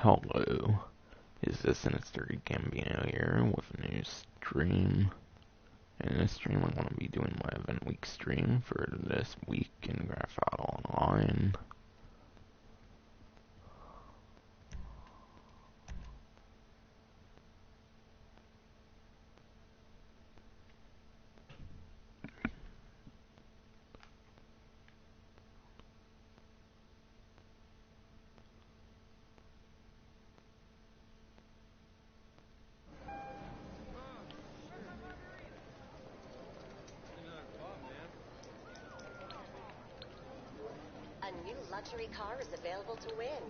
Hello, is this Sinister Gambino here with a new stream. In this stream I'm going to be doing my event week stream for this week in Grand Theft Auto Online. Luxury car is available to win.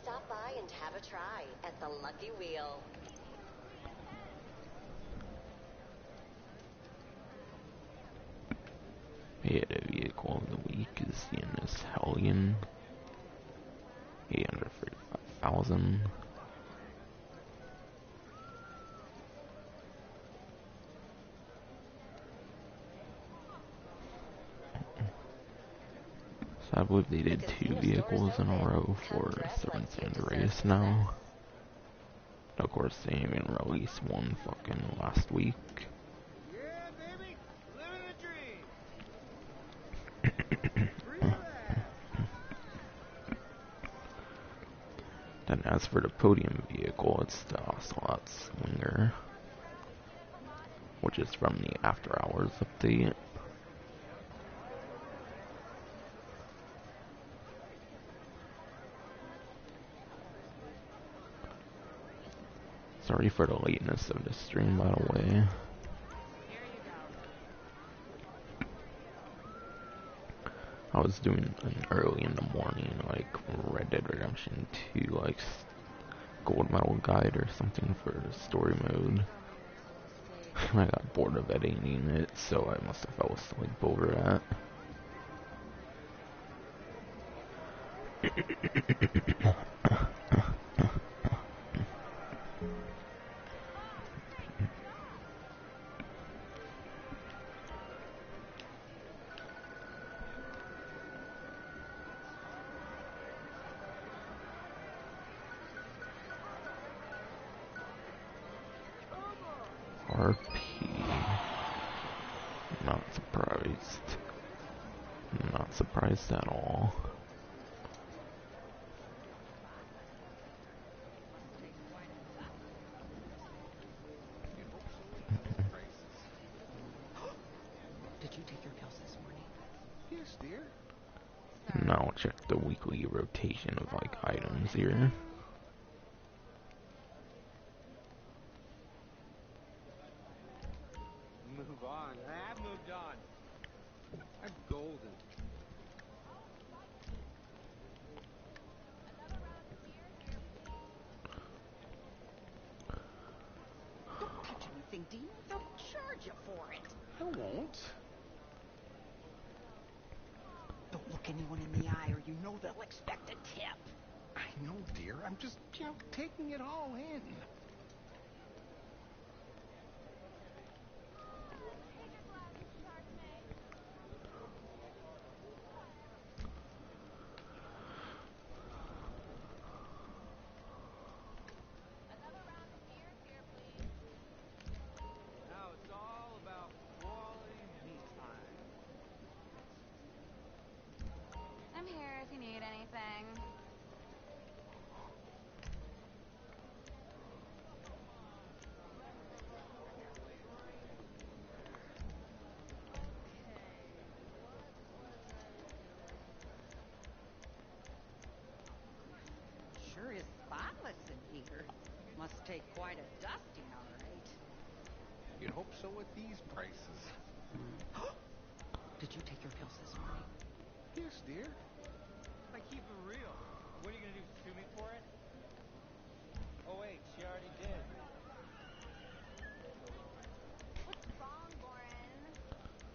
Stop by and have a try at the Lucky Wheel. Yeah, the vehicle of the week is this Hellion. 835,000. I believe they did 2 vehicles in a row for San Andreas now. Of course, they even released one fucking last week. Yeah, baby, living a dream. Then as for the podium vehicle, it's the Ocelot Slinger, which is from the After Hours update. Sorry for the lateness of the stream, by the way. I was doing an early in the morning, like Red Dead Redemption 2, like gold medal guide or something for the story mode. I got bored of editing it, so I must have fell asleep over that. RP. Not surprised. Not surprised at all. Did you take your pills this morning? Yes, dear. Now check the weekly rotation of like items here. Move on. I've moved on. I'm golden. Don't touch anything, Dean. They'll charge you for it. I won't. Don't look anyone in the eye or you know they'll expect a tip. I know, dear. I'm just, taking it all in. I'm here if you need anything. Sure is spotless in here. Must take quite a dusting, all right. You'd hope so with these prices. Did you take your pills this morning? Yes, dear. I keep it real. What are you gonna do? Sue me for it? Oh wait, she already did. What's wrong, Lauren?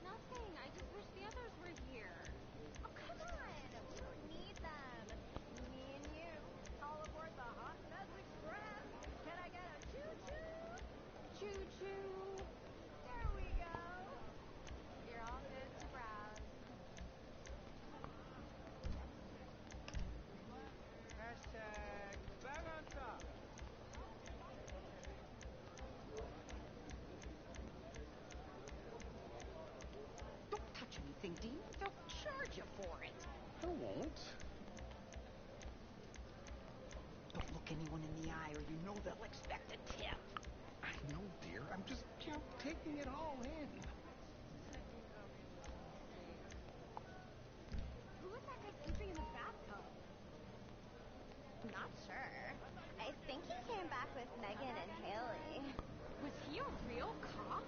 Nothing. I just wish the others were here. Oh, come on. We don't need them. Me and you. All aboard the Hot Mess Express. Can I get a choo-choo? Choo-choo. There we go. don't. Don't look anyone in the eye or you know they'll expect a tip. I know, dear. I'm just, taking it all in. Who was that guy sleeping in the bathtub? Not sure. I think he came back with Megan and Haley. Was he a real cop?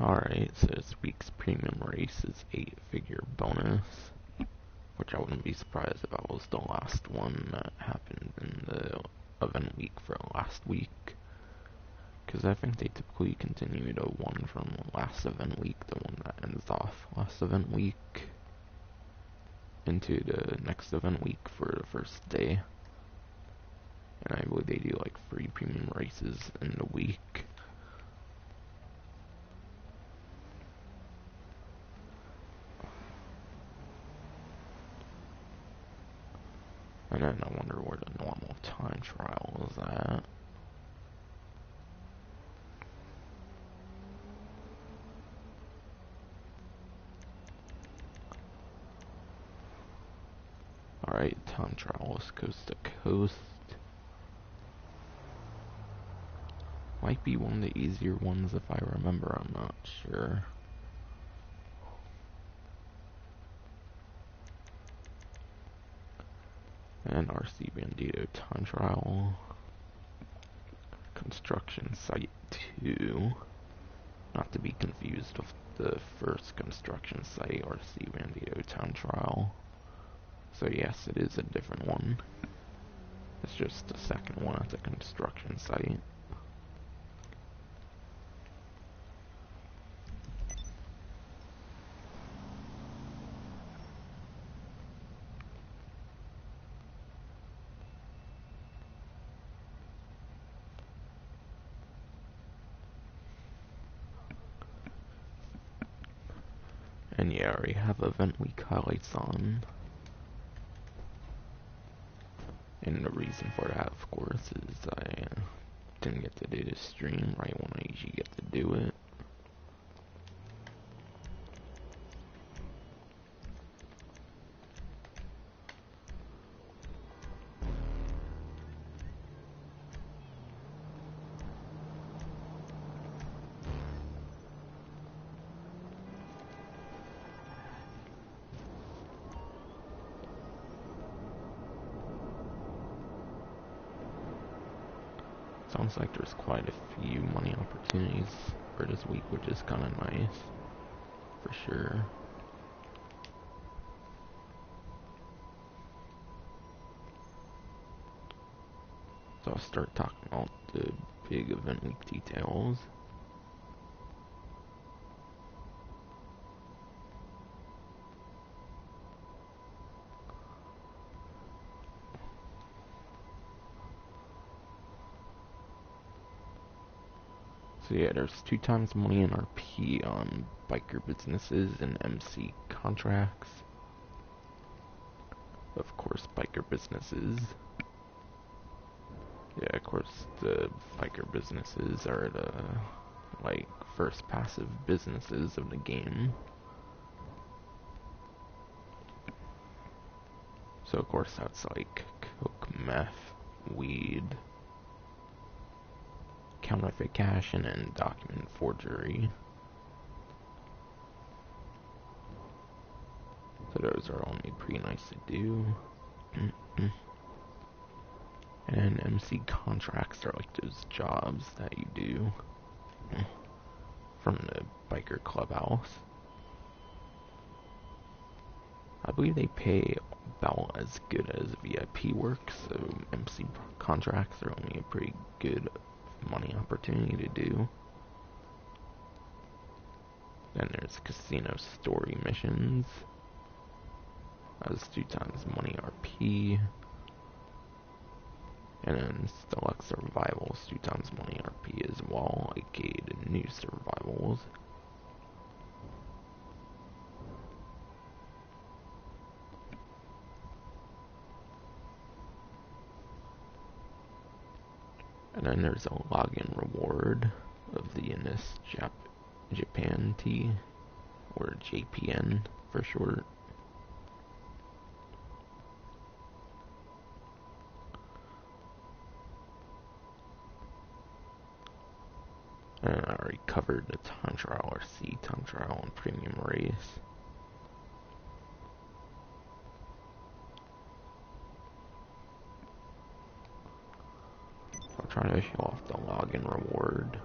Alright, so this week's premium race is 8-figure bonus, which I wouldn't be surprised if that was the last one that happened in the event week for last week. Because I think they typically continue the one from last event week, the one that ends off last event week, into the next event week for the first day. And I believe they do like 3 premium races in the week. And then I wonder where the normal time trial is at. Alright, time trial is coast to coast. Might be one of the easier ones if I remember, I'm not sure. And RC Bandito time trial. Construction site 2. Not to be confused with the first construction site, RC Bandito time trial. So yes, it is a different one. It's just the second one at the construction site. And yeah, I already have event week highlights on. And the reason for that, of course, is I didn't get to do the stream right when I usually get to do it. Sounds like there's quite a few money opportunities for this week, which is kind of nice, for sure. So I'll start talking about the big event week details. So yeah, there's 2 times money in RP on biker businesses and MC contracts. Of course, biker businesses. Yeah, of course, the biker businesses are the, like, first passive businesses of the game. So of course that's like coke, meth, weed, counterfeit cash, and then document forgery. So those are only pretty nice to do. And MC contracts are like those jobs that you do from the biker clubhouse. I believe they pay about as good as VIP work, so MC contracts are only a pretty good money opportunity to do. Then there's casino story missions. That's 2 times money RP. And then Deluxe Survivals, 2 times money RP as well, aka the new survivals. And then there's a login reward of the Innis Japan T, or JPN for short. And I already covered the time trial RC, time trial, and premium race. I'll try to show off the login reward.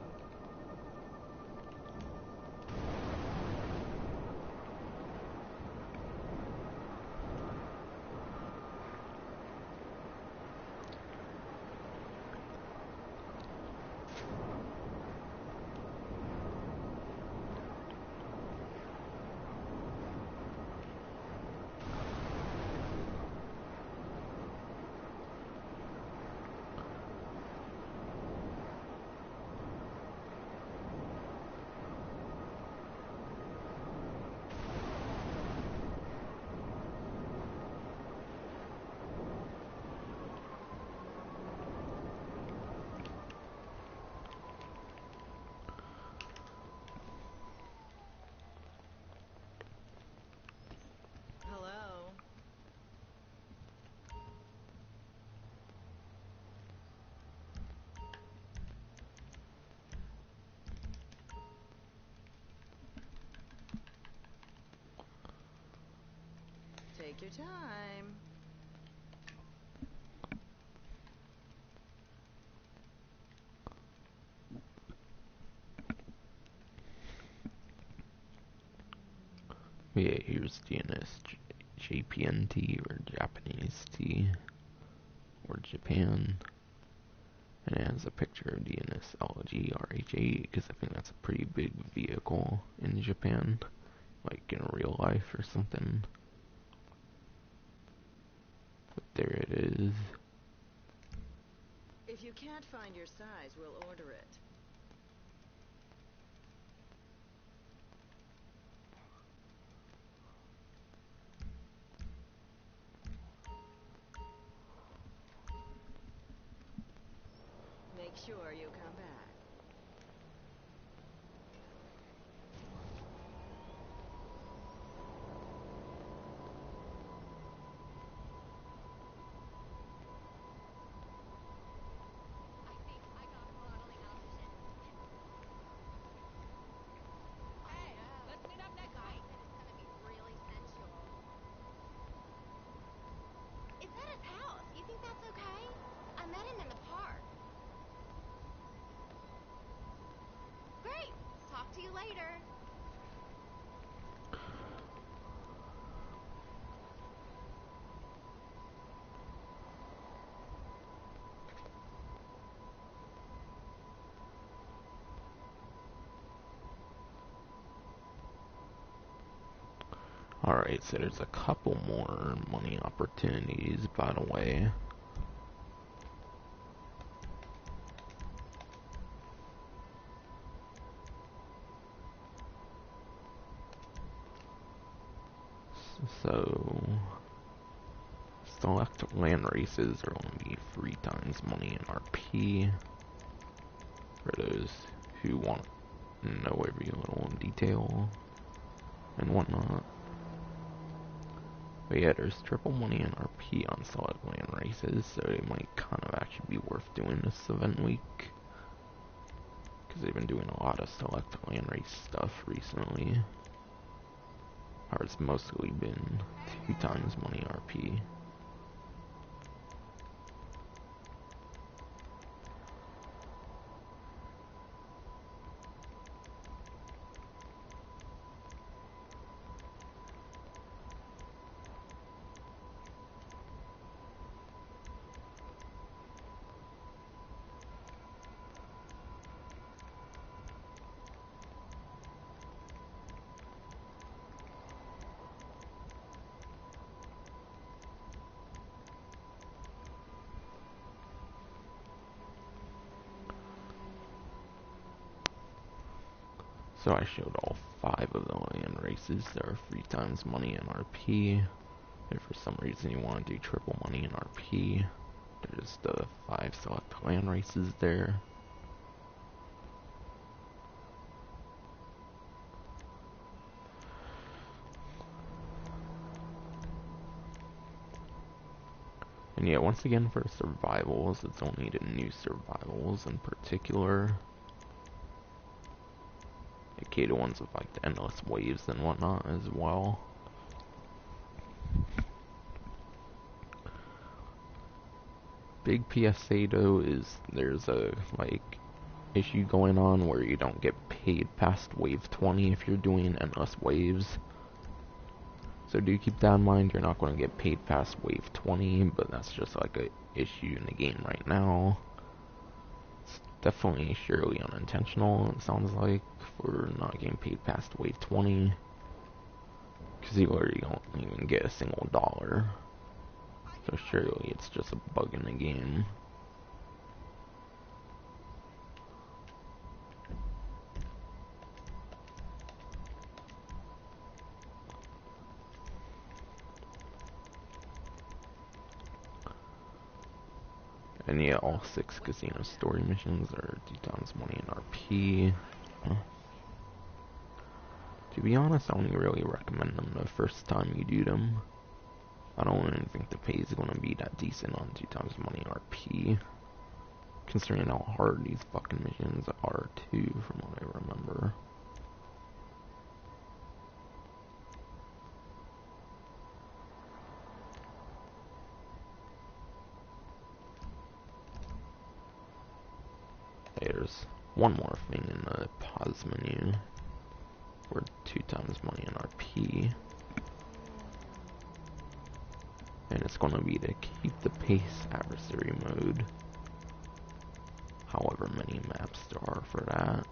Take your time. Yeah, here's DNS, JPNT, or Japanese T, or Japan. And it has a picture of DNS LGRH8, because I think that's a pretty big vehicle in Japan, like in real life or something. But there it is. If you can't find your size, we'll order it. Make sure you come back. I think I got modeling option. Hey, let's meet up next week. That it's gonna be really sensual. It's at his house. You think that's okay? I met him in the park. Great. Talk to you later. Alright, so there's a couple more money opportunities, by the way. So, select land races are only 3 times money in RP. For those who want to know every little detail and whatnot. But yeah, there's triple money in RP on select land races, so it might kind of actually be worth doing this event week. Because they've been doing a lot of select land race stuff recently. Or it's mostly been 2 times money RP. So I showed all 5 of the land races that are 3 times money in RP. If for some reason you want to do triple money in RP, there's the 5 select land races there. And yeah, once again for survivals, it's only the new survivals in particular. Okay, the ones with like the endless waves and whatnot as well. Big PSA though is there's a like issue going on where you don't get paid past wave 20 if you're doing endless waves. So do keep that in mind, you're not going to get paid past wave 20, but that's just like a issue in the game right now. It's definitely surely unintentional, it sounds like, for not getting paid past wave 20. Because you already don't even get a single dollar. So surely it's just a bug in the game. And yeah, all 6 casino story missions are 2 times money in RP. To be honest, I only really recommend them the first time you do them. I don't even think the pay is going to be that decent on 2 times money RP. Considering how hard these fucking missions are too, from what I remember. There's one more thing in the pause menu. We're 2 times money in RP. And it's going to be the keep the pace adversary mode. However many maps there are for that.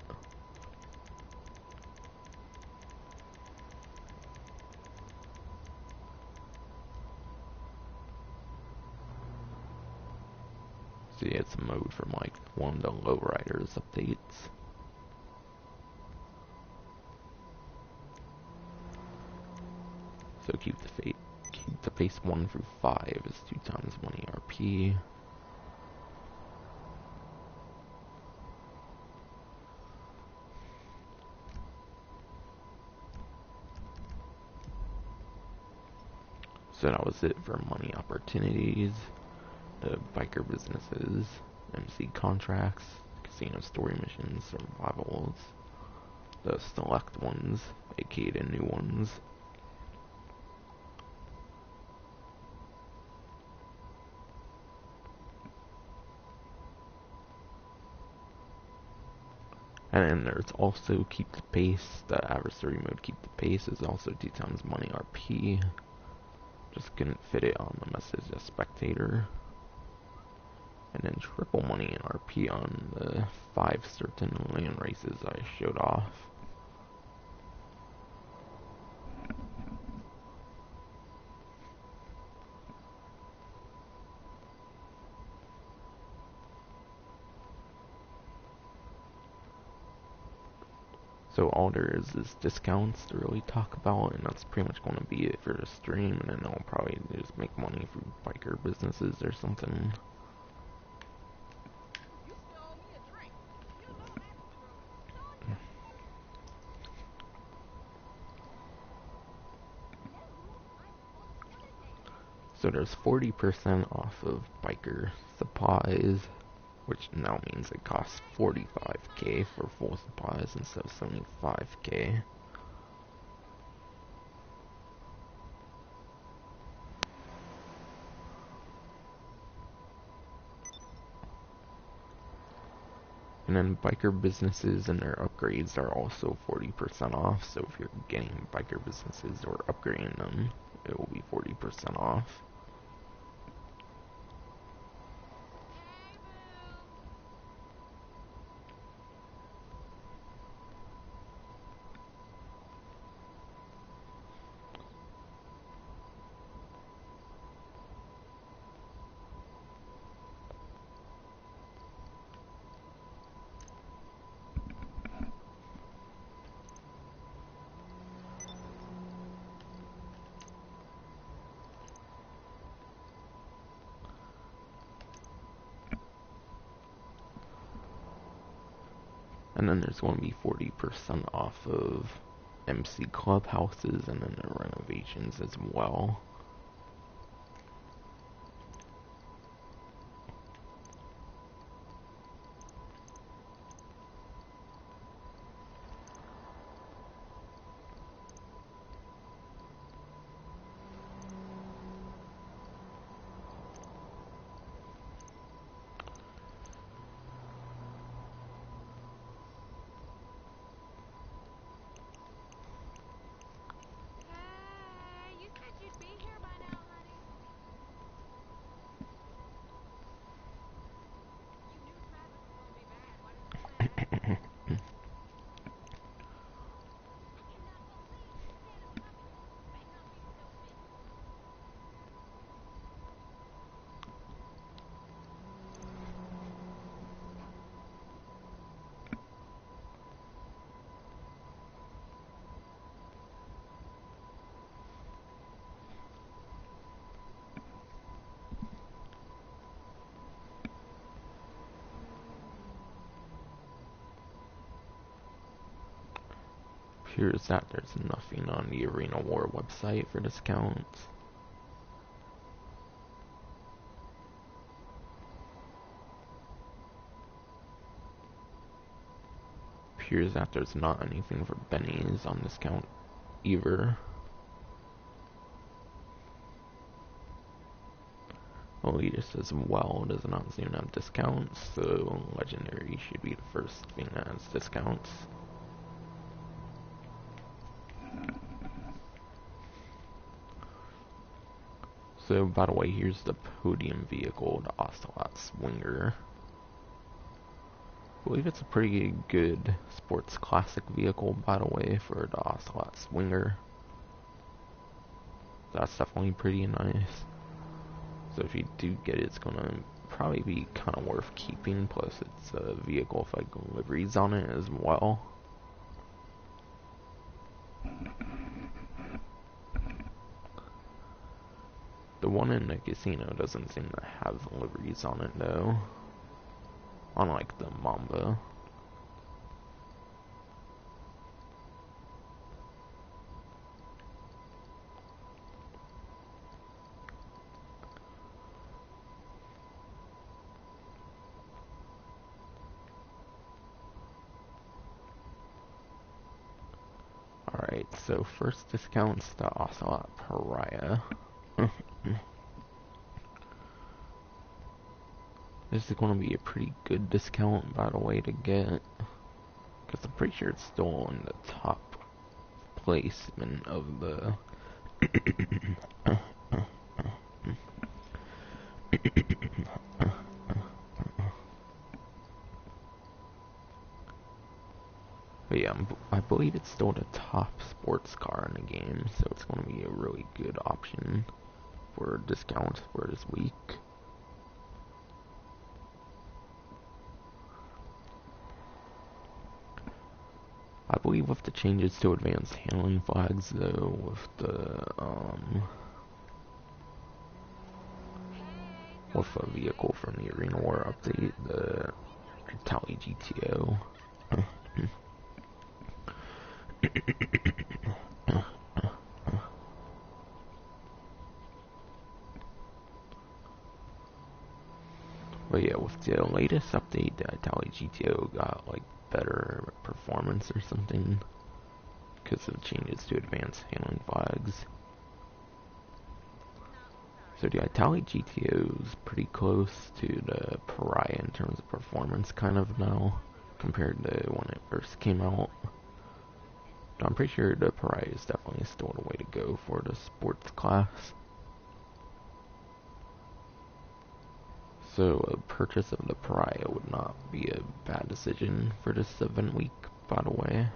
See, it's a mode from like one of the lowriders updates. So keep the pace 1 through 5 is 2 times money RP. So that was it for money opportunities, the biker businesses, MC contracts, casino story missions, survivals, the select ones, aka the new ones. And then there's also keep the pace, the adversary mode keep the pace is also 2 times money RP. Just couldn't fit it on the message as spectator. And then triple money in RP on the 5 certain land races I showed off. So all there is discounts to really talk about, and that's pretty much going to be it for the stream, and then I'll probably just make money through biker businesses or something. So there's 40% off of biker supplies, which now means it costs 45k for full supplies instead of 75k. And then biker businesses and their upgrades are also 40% off, so if you're getting biker businesses or upgrading them, it will be 40% off. And then there's going to be 40% off of MC clubhouses and then the renovations as well. Hey, you said you'd be here by now, honey. You knew traffic was gonna be bad. Why didn't you plan ahead? I cannot believe Santa's coming. You better not be stupid. Appears that there's nothing on the Arena War website for discounts. Appears that there's not anything for Benny's on discount either. Oh, Elitist as well does not seem to have discounts, so Legendary should be the first thing that has discounts. So, by the way, here's the podium vehicle, the Ocelot Swinger. I believe it's a pretty good sports classic vehicle, by the way, for the Ocelot Swinger. That's definitely pretty nice. So if you do get it, it's gonna probably be kind of worth keeping, plus it's a vehicle with like liveries on it as well. The one in the casino doesn't seem to have liveries on it though, unlike the Mamba. Alright, so first discount's the Ocelot Pariah. This is going to be a pretty good discount, by the way, to get. Because I'm pretty sure it's still in the top placement of the... But yeah, I believe it's still the top sports car in the game, so it's going to be a really good option for discounts for this week. I believe with the changes to advanced handling flags, though, with a vehicle from the Arena War update, the Itali GTO. But yeah, with the latest update, the Itali GTO got like better performance or something because of changes to advanced handling flags. So the Itali GTO is pretty close to the Pariah in terms of performance kind of now, compared to when it first came out. But I'm pretty sure the Pariah is definitely still the way to go for the sports class. So a purchase of the Pariah would not be a bad decision for this event week, by the way.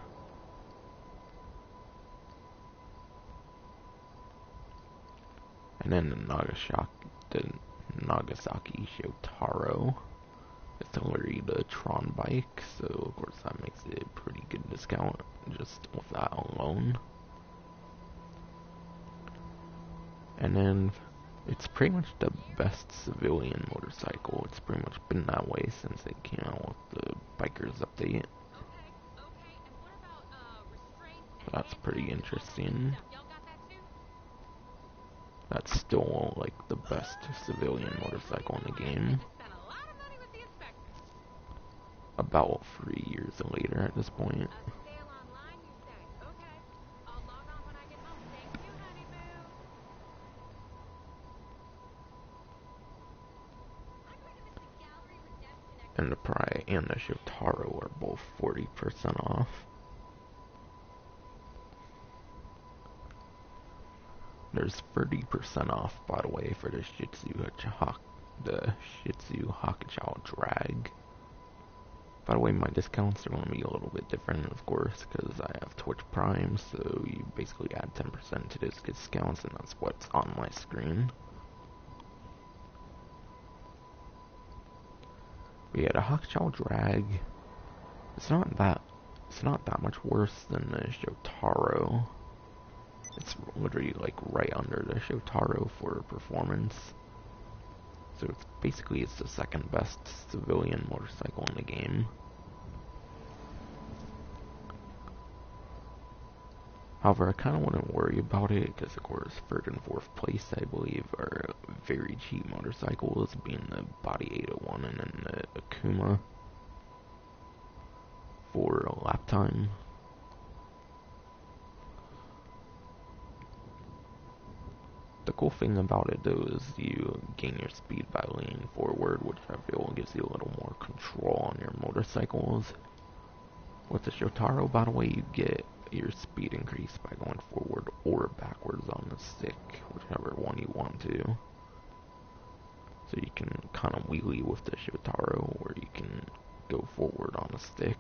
And then the Nagasaki Shotaro. It's already the Tron bike, so of course that makes it a pretty good discount just with that alone. And then it's pretty much the best civilian motorcycle. It's pretty much been that way since they came out with the bikers update. So that's pretty interesting. That's still like the best civilian motorcycle in the game. About 3 years later at this point. And the Pariah and the Shotaro are both 40% off. There's 30% off, by the way, for the Shih Tzu Hakuchou Drag. By the way, my discounts are going to be a little bit different, of course, because I have Twitch Prime, so you basically add 10% to those discounts, and that's what's on my screen. But yeah, the Hakuchou Drag, it's not that much worse than the Shotaro. It's literally like right under the Shotaro for performance. So it's the second best civilian motorcycle in the game. However, I kind of wouldn't worry about it because, of course, third and fourth place, I believe, are very cheap motorcycles, being the Body 801 and then the Akuma for a lap time. The cool thing about it though is you gain your speed by leaning forward, which I feel gives you a little more control on your motorcycles. With the Shotaro, by the way, you get your speed increased by going forward or backwards on the stick, whichever one you want to. So you can kind of wheelie with the Shotaro, or you can go forward on the stick.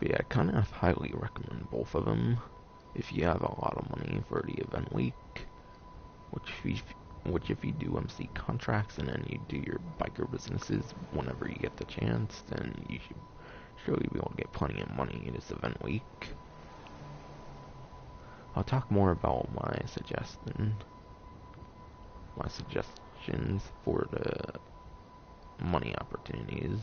But yeah, I kind of highly recommend both of them if you have a lot of money for the event week, which if you do MC contracts and then you do your biker businesses whenever you get the chance, then you should surely be able to get plenty of money this event week. I'll talk more about my suggestions for the money opportunities.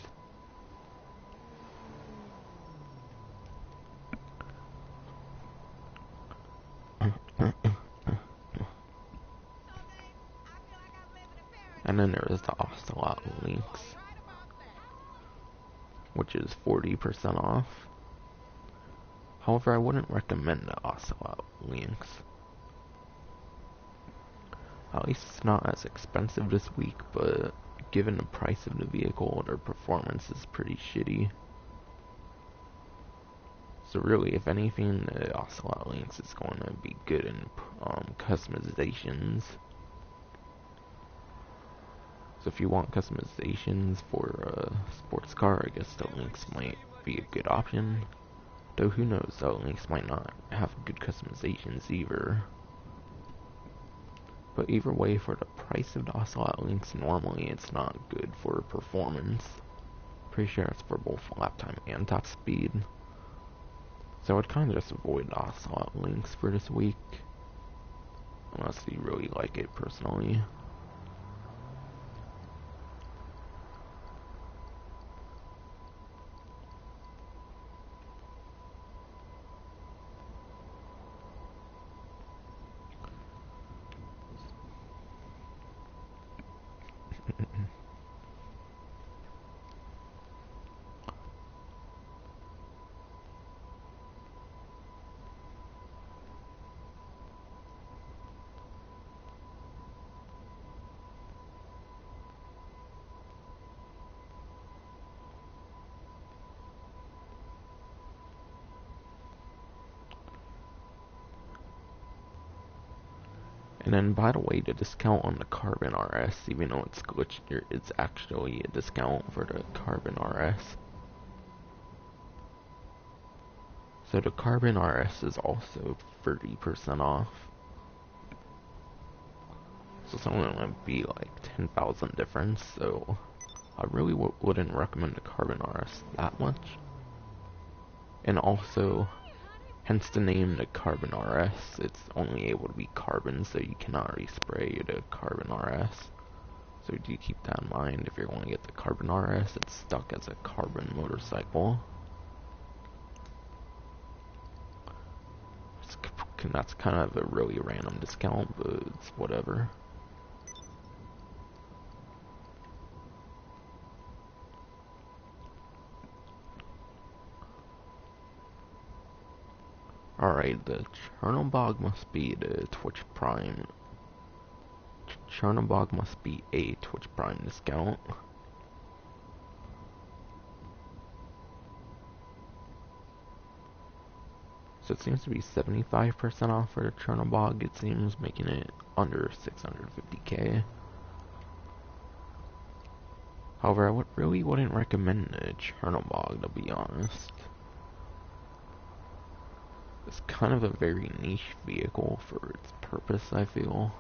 And then there is the Ocelot links, which is 40% off. However, I wouldn't recommend the Ocelot links. At least it's not as expensive this week, but given the price of the vehicle, their performance is pretty shitty. So really, if anything, the Ocelot links is going to be good in customizations. So if you want customizations for a sports car, I guess the links might be a good option. Though who knows, the links might not have good customizations either. But either way, for the price of the Ocelot links, normally it's not good for performance. Pretty sure it's for both lap time and top speed. So I'd kind of just avoid the Ocelot links for this week. Unless you really like it personally. And then, by the way, the discount on the Carbon RS, even though it's glitched here, it's actually a discount for the Carbon RS. So the Carbon RS is also 30% off. So it's only going to be like 10,000 difference, so I really wouldn't recommend the Carbon RS that much. And also, hence the name, the Carbon RS, it's only able to be carbon, so you cannot respray the Carbon RS. So do keep that in mind. If you're going to get the Carbon RS, it's stuck as a carbon motorcycle. That's kind of a really random discount, but it's whatever. Alright, the Chernobog must be the Twitch Prime. Chernobog must be a Twitch Prime discount. So it seems to be 75% off for the Chernobog, it seems, making it under 650k. However, I really wouldn't recommend the Chernobog, to be honest. It's kind of a very niche vehicle for its purpose, I feel.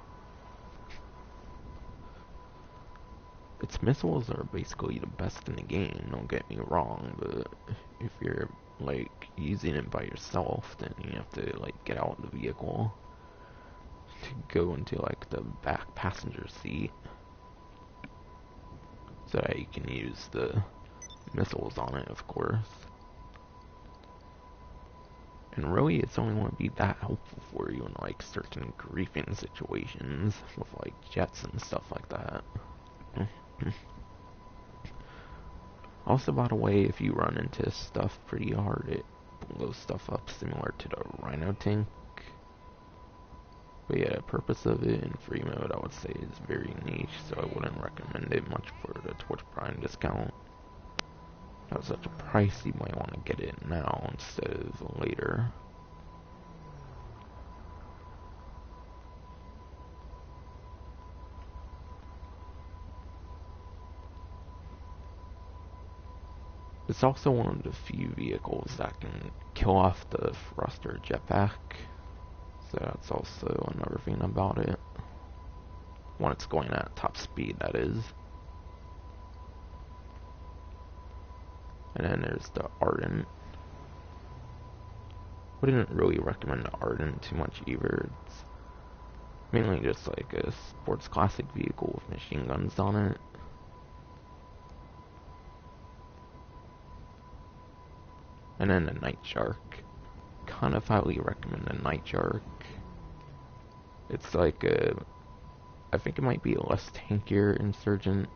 Its missiles are basically the best in the game, don't get me wrong, but if you're, like, using it by yourself, then you have to, like, get out of the vehicle to go into, like, the back passenger seat so that you can use the missiles on it, of course. And really, it's only going to be that helpful for you in, like, certain griefing situations with, like, jets and stuff like that. Also, by the way, if you run into stuff pretty hard, it blows stuff up similar to the Rhino tank. But yeah, the purpose of it in free mode, I would say, is very niche, so I wouldn't recommend it much for the Twitch Prime discount. At such a price, you might want to get it now instead of later. It's also one of the few vehicles that can kill off the thruster jetpack, so that's also another thing about it. When it's going at top speed, that is. And then there's the Ardent. Wouldn't really recommend the Ardent too much either. It's mainly just like a sports classic vehicle with machine guns on it. And then the Night Shark. Kind of highly recommend the Night Shark. It's like a, I think it might be a less tankier Insurgent,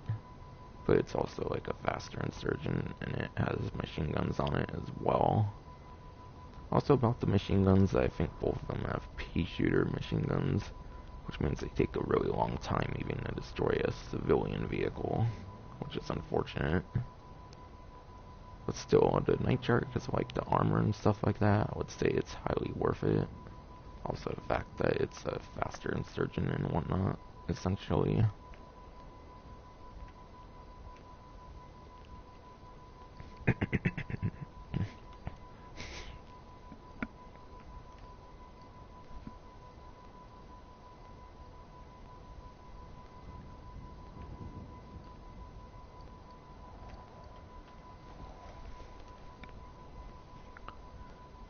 but it's also like a faster Insurgent, and it has machine guns on it as well. Also about the machine guns, I think both of them have pea-shooter machine guns, which means they take a really long time even to destroy a civilian vehicle, which is unfortunate. But still, the Night Shark is like the armor and stuff like that, I would say it's highly worth it. Also the fact that it's a faster Insurgent and whatnot, essentially.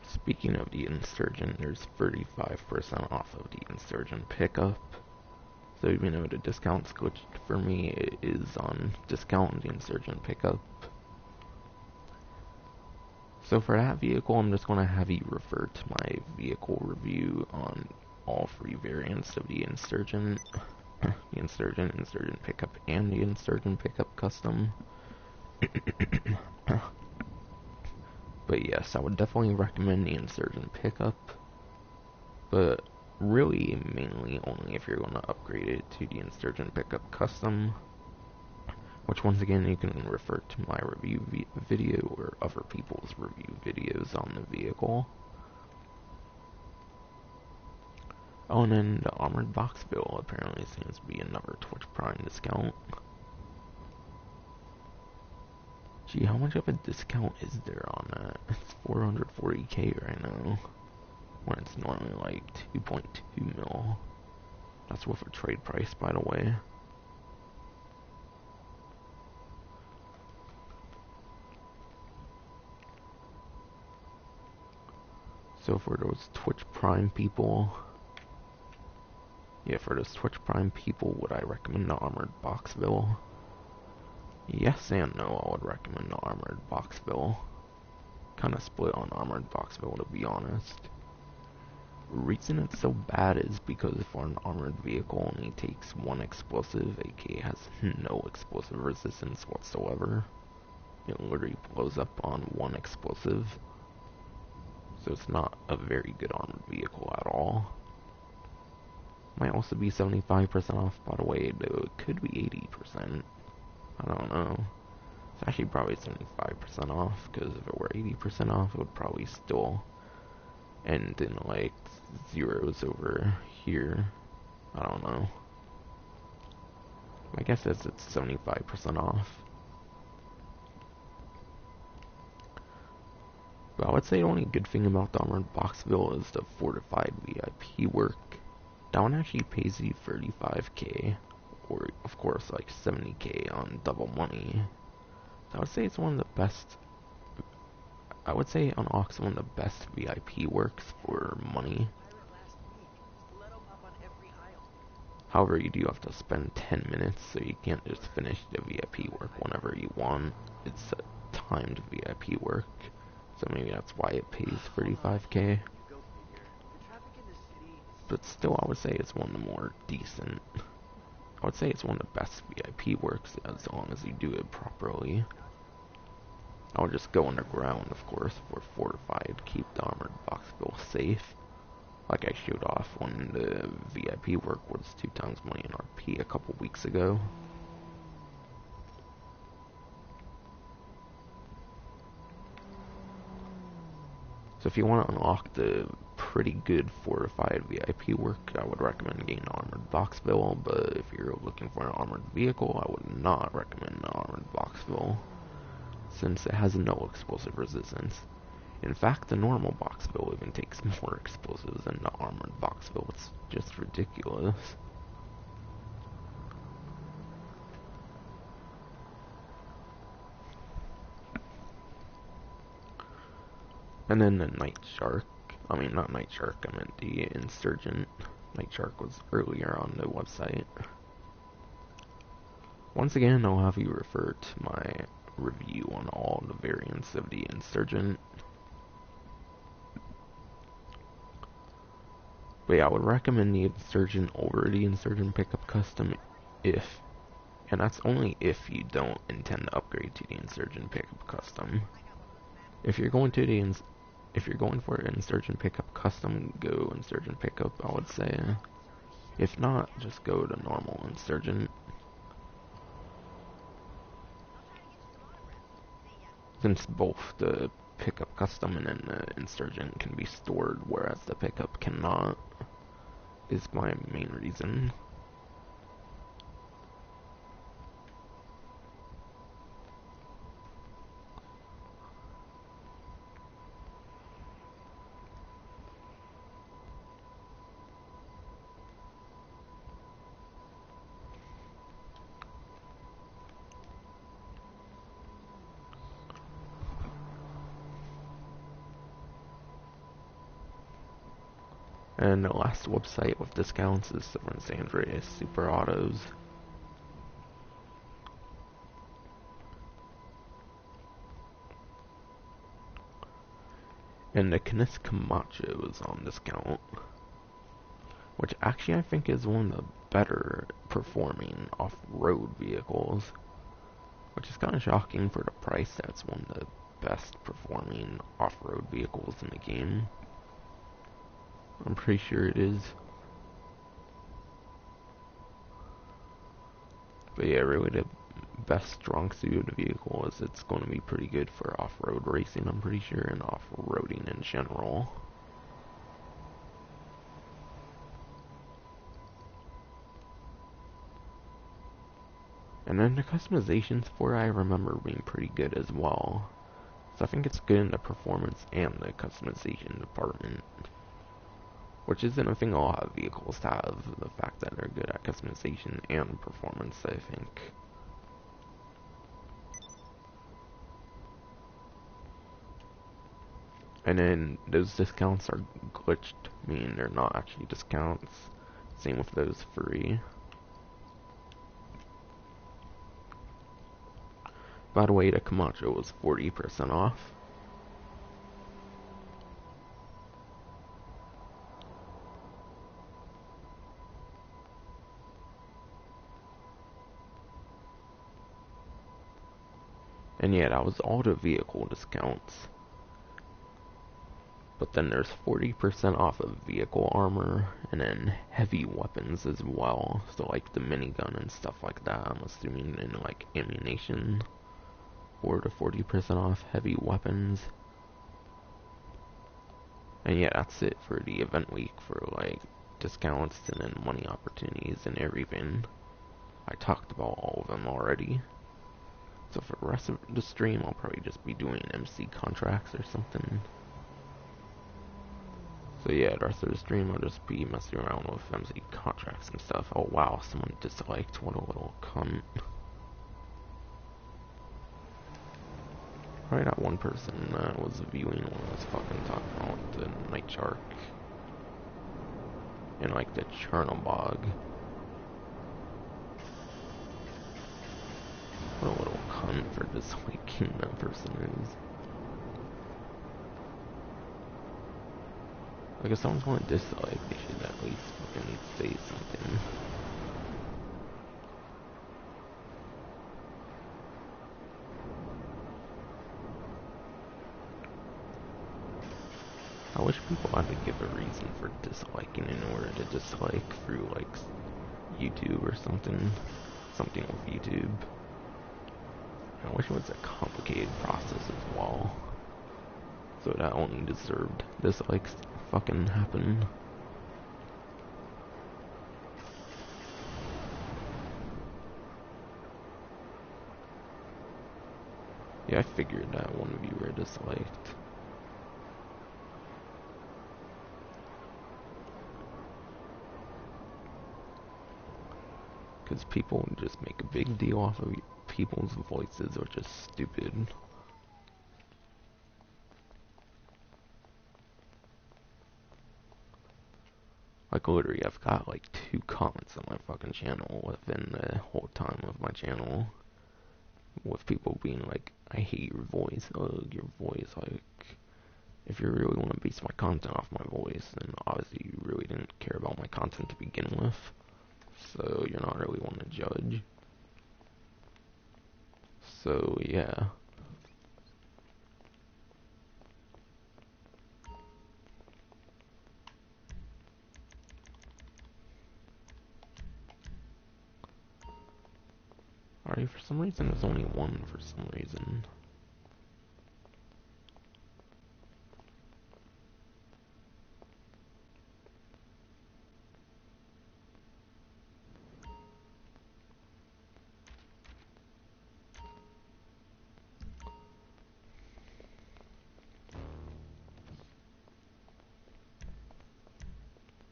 Speaking of the Insurgent, there's 35% off of the Insurgent pickup. So even though the discount's glitched for me, it is on discount the Insurgent pickup. So for that vehicle, I'm just going to have you refer to my vehicle review on all three variants of the Insurgent. The Insurgent, Insurgent Pickup, and the Insurgent Pickup Custom. But yes, I would definitely recommend the Insurgent Pickup. But really, mainly only if you're going to upgrade it to the Insurgent Pickup Custom. Which once again, you can refer to my review video or other people's review videos on the vehicle. Oh, and then the Armored Box Bill apparently seems to be another Twitch Prime discount. Gee, how much of a discount is there on that? It's 440k right now, when it's normally like 2.2 mil. That's with a trade price, by the way. So for those Twitch Prime people, would I recommend the Armored Boxville? Yes and no, I would recommend the Armored Boxville. Kinda split on Armored Boxville, to be honest. The reason it's so bad is because for an armored vehicle only takes one explosive, aka has no explosive resistance whatsoever. It literally blows up on one explosive. So it's not a very good armored vehicle at all. Might also be 75% off, by the way, though it could be 80%. I don't know. It's actually probably 75% off, because if it were 80% off, it would probably still end in like zeros over here. I don't know. My guess is it's 75% off. But I would say the only good thing about the Armored Boxville is the fortified VIP work. That one actually pays you 35k, or of course like 70k on double money. So I would say it's one of the best. I would say unlocks one of the best VIP works for money. However, you do have to spend 10 minutes, so you can't just finish the VIP work whenever you want. It's a timed VIP work, so maybe that's why it pays 35k. But still, I would say it's one of the more decent. I would say it's one of the best VIP works as long as you do it properly. I would just go underground, of course, if we're fortified, keep the armored box bill safe. Like I showed off when the VIP work was 2 times money in RP a couple weeks ago. So if you want to unlock the pretty good fortified VIP work, I would recommend getting an armored box bill, but if you're looking for an armored vehicle, I would not recommend an armored box bill, since it has no explosive resistance. In fact, the normal box bill even takes more explosives than the armored box bill. It's just ridiculous. And then the Night Shark, I mean not Night Shark, I meant the Insurgent. Night Shark was earlier on the website. Once again, I'll have you refer to my review on all the variants of the Insurgent. But yeah, I would recommend the Insurgent over the Insurgent Pickup Custom if, and that's only if you don't intend to upgrade to the Insurgent Pickup Custom. If you're going for an Insurgent Pickup Custom, go Insurgent Pickup, I would say. If not, just go to normal Insurgent. Since both the Pickup Custom and then the Insurgent can be stored, whereas the Pickup cannot, is my main reason. And the last website with discounts is Severance Andreas Super Autos. And the Canis Camacho is on discount, which actually I think is one of the better performing off-road vehicles, which is kind of shocking for the price. That's one of the best performing off-road vehicles in the game. I'm pretty sure it is. But yeah, really the best strong suit of the vehicle is it's going to be pretty good for off-road racing, I'm pretty sure, and off-roading in general. And then the customizations for it, I remember being pretty good as well. So I think it's good in the performance and the customization department. Which isn't a thing a lot of vehicles have, the fact that they're good at customization and performance, I think. And then those discounts are glitched, meaning they're not actually discounts. Same with those free. By the way, the Camacho was 40% off. And yeah, that was all the vehicle discounts. But then there's 40% off of vehicle armor, and then heavy weapons as well. So like the minigun and stuff like that, I'm assuming, in like ammunition. Or the 40% off heavy weapons. And yeah, that's it for the event week for like discounts and then money opportunities and everything. I talked about all of them already. So for the rest of the stream, I'll probably just be doing MC contracts or something. So yeah, the rest of the stream I'll just be messing around with MC contracts and stuff. Oh wow, someone disliked, what a little cunt. Probably that one person that was viewing when I was fucking talking about the Night Shark. And like the Chernobog. What a little cunt for disliking that person is. Like if someone's going to dislike, they should at least fucking say something. reason for disliking in order to dislike through like YouTube or something with YouTube. I wish it was a complicated process as well, so that only deserved dislikes to fucking happen. Yeah, I figured that one of you were disliked. Because people just make a big deal off of people's voices, which is stupid. Like, literally, I've got like 2 comments on my fucking channel within the whole time of my channel, with people being like, I hate your voice, your voice, like, if you really want to base my content off my voice, then obviously you really didn't care about my content to begin with, so you're not really one to judge. So, yeah. Alright, for some reason there's only one for some reason.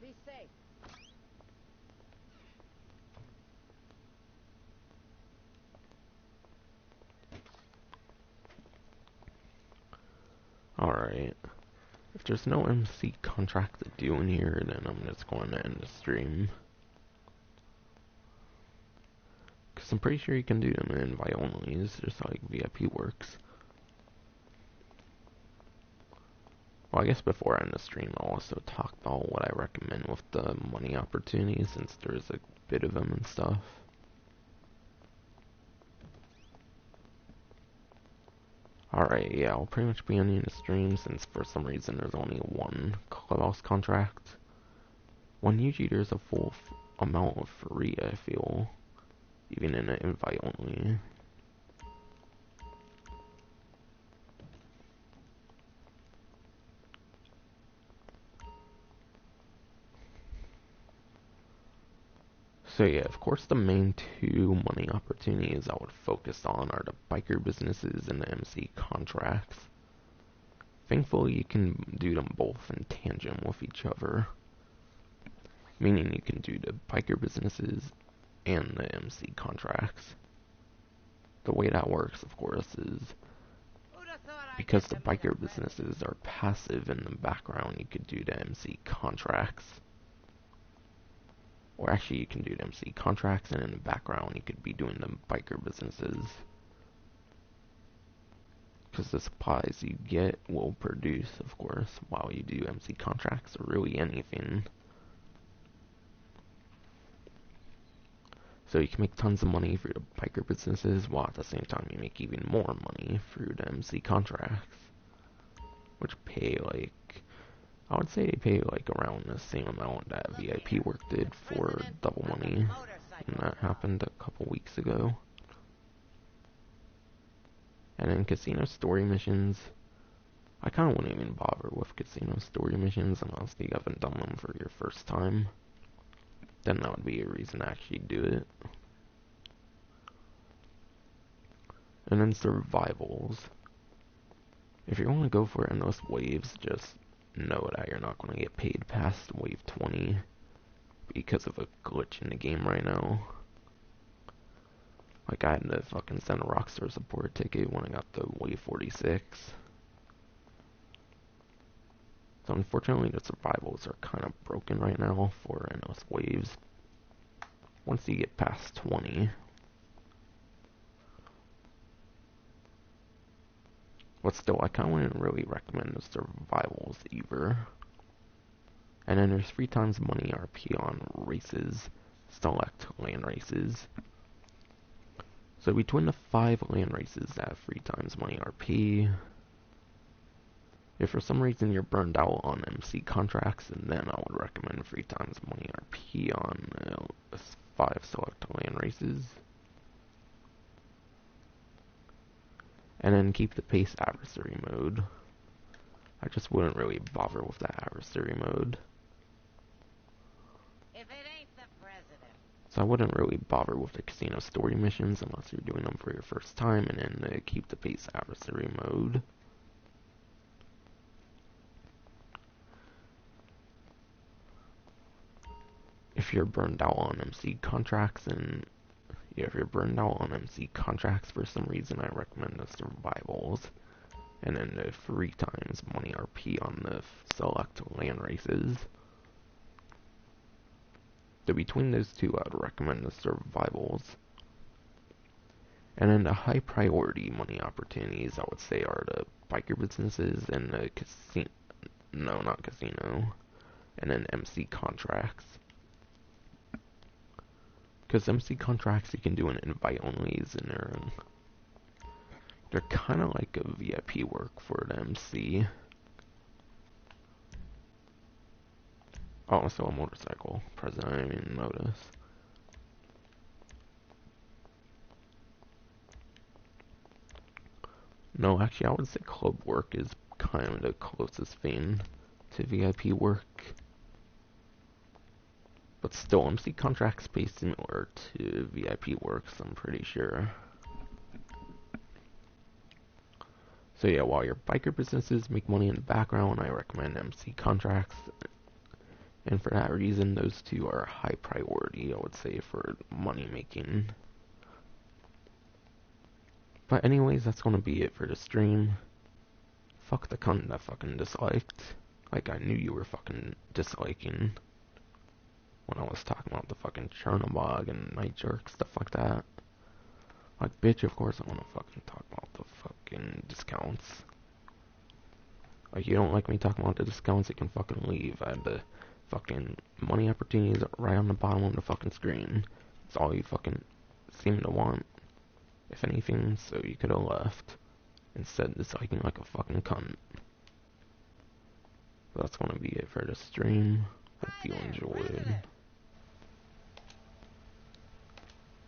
Be safe. Alright. If there's no MC contract to do in here, then I'm just going to end the stream. Because I'm pretty sure you can do them in invite only, just like VIP works. Well, I guess before I end the stream, I'll also talk about what I recommend with the money opportunities, since there's a bit of them and stuff. Alright, yeah, I'll pretty much be ending the stream, since for some reason there's only one clubhouse contract. When usually there's a full amount of free, I feel, even in an invite only. So yeah, of course the main 2 money opportunities I would focus on are the biker businesses and the MC contracts. Thankfully you can do them both in tandem with each other. Meaning you can do the biker businesses and the MC contracts. The way that works, of course, is because the biker businesses are passive in the background, you could do the MC contracts. Or actually, you can do the MC contracts, and in the background, you could be doing the biker businesses. Because the supplies you get will produce, of course, while you do MC contracts, or really anything. So you can make tons of money through the biker businesses, while at the same time you make even more money through the MC contracts. Which pay like, I would say they pay like around the same amount that VIP work did for double money. And that happened a couple weeks ago. And then casino story missions, I kind of wouldn't even bother with casino story missions unless you haven't done them for your first time. Then that would be a reason to actually do it. And then survivals. If you want to go for endless waves, just know that you're not going to get paid past wave 20 because of a glitch in the game right now. Like, I had to fucking send a Rockstar support ticket when I got to wave 46. So unfortunately the survivals are kind of broken right now for endless waves. Once you get past 20. But still, I kind of wouldn't really recommend the survivals either. And then there's 3 times money RP on races, select land races. So between the 5 land races that have 3 times money RP, If for some reason you're burned out on MC contracts, then I would recommend 3 times money RP on 5 select land races. And then keep the pace adversary mode. I just wouldn't really bother with that adversary mode. If it ain't the president. So I wouldn't really bother with the casino story missions unless you're doing them for your first time, and then keep the pace adversary mode. If you're burned out on MC contracts, and yeah, if you're burned out on MC contracts for some reason, I recommend the survivals. And then the 3 times money RP on the select land races. So between those two, I would recommend the survivals. And then the high priority money opportunities, I would say, are the biker businesses and the casino. No, not casino. And then MC contracts. Because MC contracts you can do in invite onlys, and they're kind of like a VIP work for the MC. Oh, so a motorcycle. President, I didn't even notice. No, actually, I would say club work is kind of the closest thing to VIP work. But still, MC contracts pay similar to VIP works, I'm pretty sure. So yeah, while your biker businesses make money in the background, I recommend MC contracts. And for that reason, those two are high priority, I would say, for money making. But anyways, that's gonna be it for the stream. Fuck the cunt that fucking disliked. Like, I knew you were fucking disliking when I was talking about the fucking Chernobog and Night Jerk, stuff like that. Like, bitch, of course I wanna fucking talk about the fucking discounts. Like, you don't like me talking about the discounts, you can fucking leave. I had the fucking money opportunities right on the bottom of the fucking screen. It's all you fucking seem to want, if anything, so you could have left instead disliking like a fucking cunt. But that's gonna be it for the stream. Hope you enjoyed.